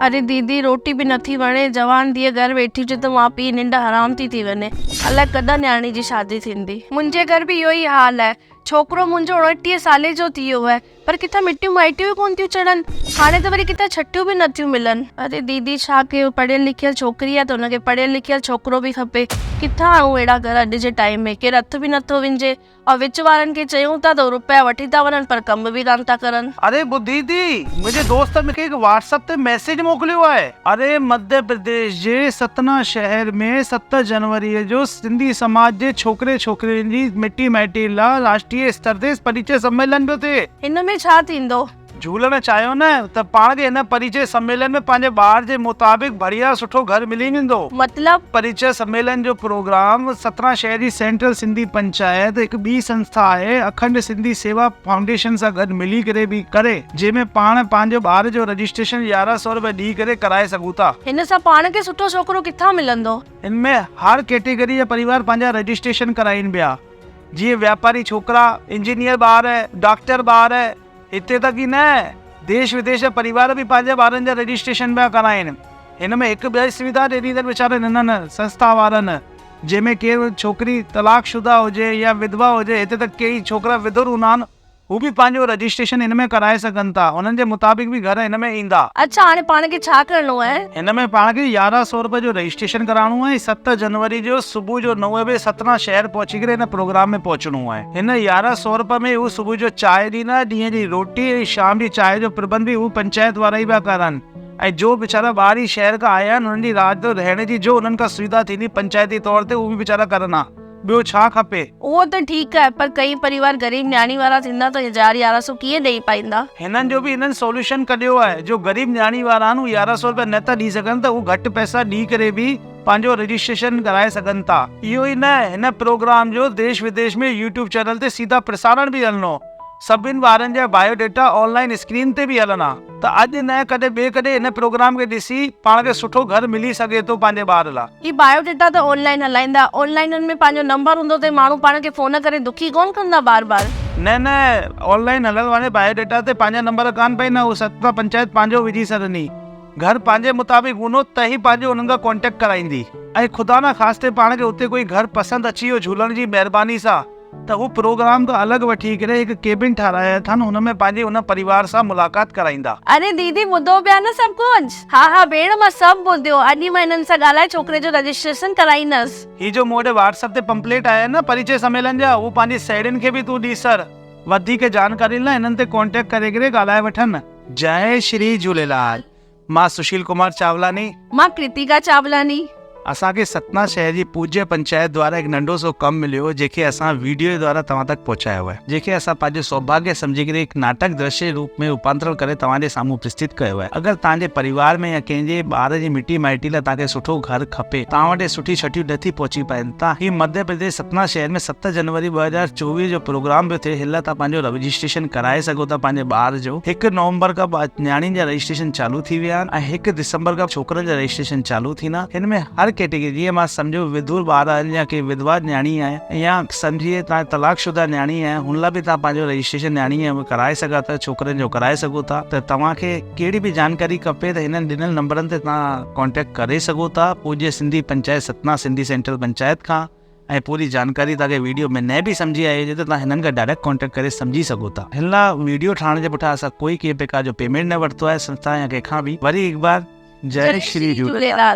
अरे दीदी रोटी भी नथी वणे, जवान धीअ घर वेठी हुजे त मां पीउ निंड हराम थी वञे। अलाए कॾहिं न्याणी जी शादी थींदी। मुंहिंजे घर भी इहो ई हाल आहे। छोकिरो मुंहिंजो 29 साले जो थी वियो आहे, पर किथां मिटियूं माइटियूं कोन थियूं चढ़नि। हाणे त वरी किथां छटियूं भी नथियूं मिलनि। अरे दीदी छा कयो, पढ़ियल लिखियल छोकिरी आहे त हुनखे पढ़ियल लिखियल छोकिरो भी खपे। किथां आऊं अहिड़ा घर अॼु जे टाइम में, केरु हथ भी नथो विझे। और विच वारनि खे चयूं था त रुपया वठी था वञनि, पर कम भी कान था करनि। अरे बुद्धि दी, मुझे दोस्त मूंखे हिकु व्हाट्सएप ते मैसेज मोकिलियो आहे। अरे मध्य प्रदेश जे सतना शहर में 7 जनवरी जो सिंधी समाज जे छोकिरे छोकिरियुनि जी मिटी माइटी लाइ राष्ट्रीय स्तर ते परिचय सम्मेलन पियो थिए। हिन में छा थींदो? झूलण चाहियो न त पाण खे हिन परिचय सम्मेलन में पंहिंजे ॿार जे मुताबिक बढ़िया सुठो घर मिली वेंदो। मतलब परिचय सम्मेलन जो प्रोग्राम सतना शहर जी सेंट्रल सिंधी पंचायत हिकु ॿी संस्था आहे अखंड सिंधी सेवा फाउंडेशन सां गॾु मिली करे भी करे, जंहिंमें पाण पंहिंजे ॿार जो रजिस्ट्रेशन 1100 रुपए ॾेई करे कराए सघूं था। हिन सां पाण खे सुठो छोकिरो किथां मिलंदो? इनमें हर कैटेगरी जा परिवार पंहिंजा रजिस्ट्रेशन कराइनि पिया, जीअं व्यापारी छोकिरा, इंजीनियर ॿार, डॉक्टर ॿार, हिते तक ई न देश विदेश जा परिवार भी पंहिंजे ॿारनि जा रजिस्ट्रेशन पिया कराइनि। हिन में हिकु ॿी सुविधा ॾिनी अथनि वीचारनि हिननि संस्था वारनि, जंहिंमें केरु छोकिरी तलाकशुदा हुजे या विधवा हुजे, हिते तक कई छोकिरा विधुर हूंदा आहिनि, हू भी पंहिंजो रजिस्ट्रेशन हिन में कराए सघनि था। हुननि जे मुताबिक भी घर हिन में ईंदा। अच्छा, हाणे पाण खे छा करणो आहे? हिन में पाण खे 1100 रुपए जो रजिस्ट्रेशन कराइणो आहे। 7 जनवरी जो सुबुह जो 9 बजे सतना शहर पहुची करे हिन प्रोग्राम में पहुचणो आहे। हिन 1100 रुपए में हू सुबुह जो चांहि ॾींदा, ॾींहं जी रोटी ऐं शाम जी चांहि जो प्रबंध भी हू पंचायत वारा ई पिया करनि। ऐं जो बेचारा ॿार ई शहर खां आया आहिनि, हुननि जी राति जो रहण जी जो उन्हनि खां सुविधा थींदी पंचायती तौर ते, उहो भी बेचारा करनि। ॿियो छा खपे? उहो त ठीकु आहे, पर कई परिवार गरीब न्याणी वारा थींदा त 1100 कीअं ॾेई पाईंदा? हिननि जो भी हिननि सोल्यूशन कढियो आहे। जो गरीब न्याणी वारा आहिनि, 1100 रुपया न था ॾेई सघनि, त हू घटि पैसा ॾेई करे भी पंहिंजो रजिस्ट्रेशन कराए सघनि था। इहो ई न, हिन प्रोग्राम जो देश विदेश में यूट्यूब चैनल ते सीधा प्रसारण भी हलणो। सभिनि ॿारनि जा बायोडेटा ऑनलाइन स्क्रीन ते भी हलंदा, त अॼु न कॾहिं ॿिए कॾहिं हिन प्रोग्राम खे ॾिसी पाण खे सुठो घर मिली सघे थो पंहिंजे ॿार लाइ। ही बायोडेटा त ऑनलाइन हलाईंदा, ऑनलाइन में पंहिंजो नंबर हूंदो त माण्हू पाण खे फोन करे दुखी कोन कंदा बार बार? न ऑनलाइन हलण वारे बायोडेटा ते पंहिंजा नंबर कान पवंदा, हू सतना पंचायत पंहिंजो विझी सघंदी। घर पंहिंजे मुताबिक हूंदो त ई पंहिंजो हुननि खां कॉन्टेक्ट कराईंदी। ऐं ख़ुदा न ख़ास्ते पाण खे उते कोई घर पसंदि अची वियो झूलण जी महिरबानी सां, त हू प्रोग्राम तो अलॻि वठी करे हिकु केबिन ठाराए अथनि, हुनमें पंहिंजे हुन परिवार सां मुलाक़ात कराईंदा। अरे दीदी ॿुधो पिया न सभु कुझु? हा भेण, मां सभु ॿुधियो। अॼु मां हिननि सां ॻाल्हाए छोकिरे जो रजिस्ट्रेशन कराईंदसि। ही जो मूं वटि व्हाट्सएप ते पंपलेट आया न परिचय सम्मेलन जा, उहो पंहिंजी साहेड़ियुनि खे भी तूं ॾी सर। वधीक जानकारी लाइ हिननि ते कॉन्टेक्ट करे करे ॻाल्हाए वठनि। जय श्री झूलेलाल। मां सुशील कुमार चावलानी। मां कृतिका चावलानी। असांखे सतना शहर जी पूज्य पंचायत द्वारा हिकु नंढो सो कमु मिलियो, जेके असां वीडियो द्वारा तव्हां तक पहुचायो आहे, जेके असां पंहिंजो सौभाग्य समझी करे हिकु नाटक दृश्य रूप में रूपांतरण करे तव्हांजे साम्हूं प्रस्तुत कयो आहे। अगरि तव्हांजे परिवार में या कंहिंजे ॿार जी मिटी माइटी लाइ तव्हांखे सुठो घर खपे, तव्हां वटि सुठी छटियूं नथी पहुची पाइनि, तव्हां ही मध्य प्रदेश सतना शहर में 7 जनवरी 2024 जो प्रोग्राम पियो थिए, हिन लाइ तव्हां पंहिंजो रजिस्ट्रेशन कराए सघो था पंहिंजे ॿार जो। 1 नवंबर खां न्याणियुनि जा रजिस्ट्रेशन चालू थी विया आहिनि ऐं 1 दिसंबर खां छोकिरनि जा रजिस्ट्रेशन चालू थींदा। हिन में हर कैटेगरी, जीअं मां समझो विधुर ॿार आहिनि या के विधवा न्याणी आहे, या समझिए तव्हां तलाकशुदा न्याणी आहे, हुन लाइ बि तव्हां पंहिंजो रजिस्ट्रेशन न्याणी आहे कराए सघो था, छोकिरनि जो कराए सघो था। त तव्हांखे कहिड़ी बि जानकारी खपे त हिननि ॾिनल नंबरनि ते तव्हां कॉन्टेक्ट करे सघो था पूज्य सिंधी पंचायत सतना सिंधी सेंट्रल पंचायत खां। ऐं पूरी जानकारी तव्हांखे वीडियो में न बि सम्झी आई हुजे त तव्हां हिननि खां डायरेक्ट कॉन्टेक्ट करे सम्झी सघो था। हिन लाइ वीडियो ठाहिण जे पुठियां असां कोई कंहिं प्रकार जो पेमेंट न वरितो आहे संस्था या कंहिंखां बि। वरी हिकु बार जय श्री झूलेलाल।